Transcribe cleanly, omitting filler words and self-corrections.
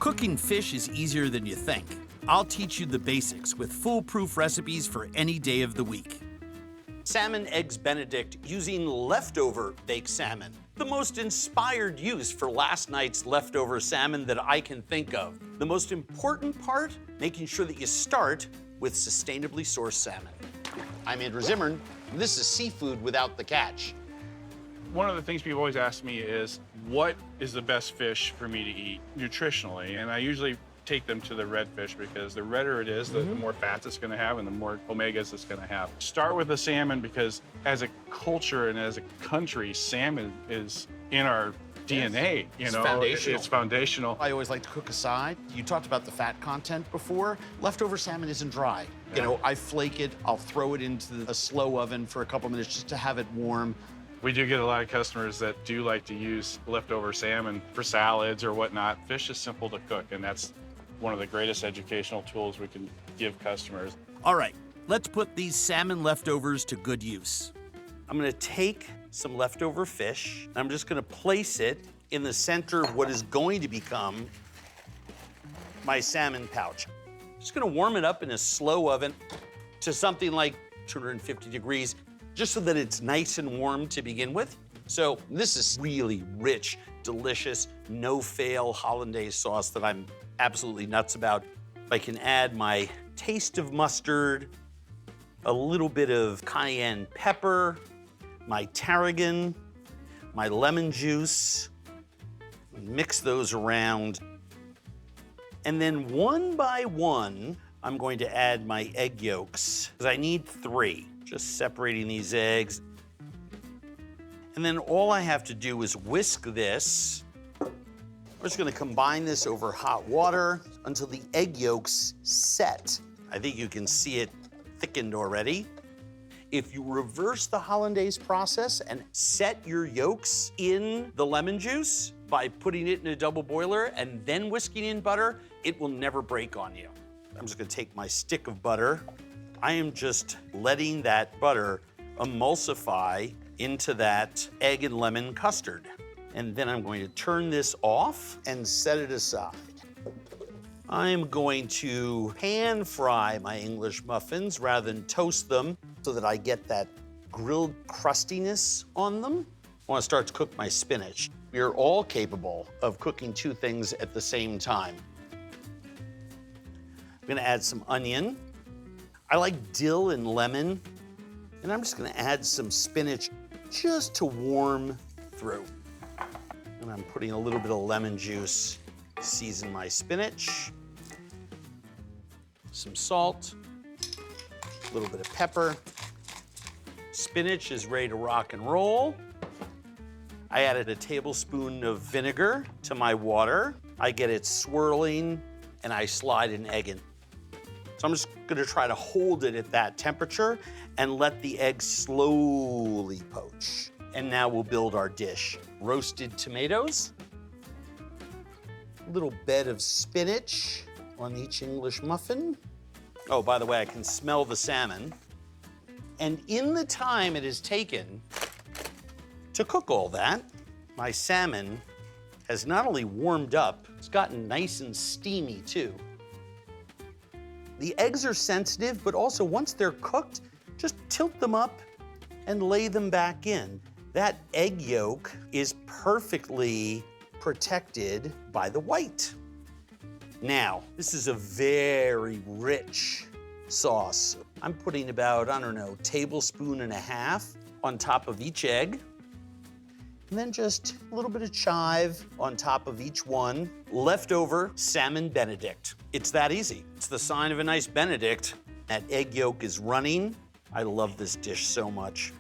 Cooking fish is easier than you think. I'll teach you the basics with foolproof recipes for any day of the week. Salmon Eggs Benedict using leftover baked salmon. The most inspired use for last night's leftover salmon that I can think of. The most important part, making sure that you start with sustainably sourced salmon. I'm Andrew Zimmern. This is seafood without the catch. One of the things people always ask me is, what is the best fish for me to eat nutritionally? And I usually take them to the redfish because the redder it is, the more fats it's gonna have and the more omegas it's gonna have. Start with the salmon because as a culture and as a country, salmon is in our DNA, you know? Foundational. It's foundational. I always like to cook aside. You talked about the fat content before. Leftover salmon isn't dry. You know, I flake it, I'll throw it into a slow oven for a couple minutes just to have it warm. We do get a lot of customers that do like to use leftover salmon for salads or whatnot. Fish is simple to cook, and that's one of the greatest educational tools we can give customers. All right, let's put these salmon leftovers to good use. I'm gonna take some leftover fish, and I'm just gonna place it in the center of what is going to become my salmon pouch. Just gonna warm it up in a slow oven to something like 250 degrees, just so that it's nice and warm to begin with. So this is really rich, delicious, no-fail Hollandaise sauce that I'm absolutely nuts about. I can add my taste of mustard, a little bit of cayenne pepper, my tarragon, my lemon juice, mix those around. And then one by one, I'm going to add my egg yolks, because I need 3. Just separating these eggs. And then all I have to do is whisk this. We're just gonna combine this over hot water until the egg yolks set. I think you can see it thickened already. If you reverse the Hollandaise process and set your yolks in the lemon juice by putting it in a double boiler and then whisking in butter, it will never break on you. I'm just gonna take my stick of butter. I am just letting that butter emulsify into that egg and lemon custard. And then I'm going to turn this off and set it aside. I'm going to pan fry my English muffins rather than toast them so that I get that grilled crustiness on them. I want to start to cook my spinach. We are all capable of cooking 2 things at the same time. I'm gonna add some onion. I like dill and lemon, and I'm just gonna add some spinach just to warm through. And I'm putting a little bit of lemon juice, season my spinach, some salt, a little bit of pepper. Spinach is ready to rock and roll. I added a tablespoon of vinegar to my water. I get it swirling, and I slide an egg in. So I'm just gonna try to hold it at that temperature and let the eggs slowly poach. And now we'll build our dish. Roasted tomatoes, a little bed of spinach on each English muffin. Oh, by the way, I can smell the salmon. And in the time it has taken to cook all that, my salmon has not only warmed up, it's gotten nice and steamy too. The eggs are sensitive, but also once they're cooked, just tilt them up and lay them back in. That egg yolk is perfectly protected by the white. Now, this is a very rich sauce. I'm putting about, I don't know, 1.5 tablespoons on top of each egg. And then just a little bit of chive on top of each one. Leftover salmon Benedict. It's that easy. It's the sign of a nice Benedict. That egg yolk is running. I love this dish so much.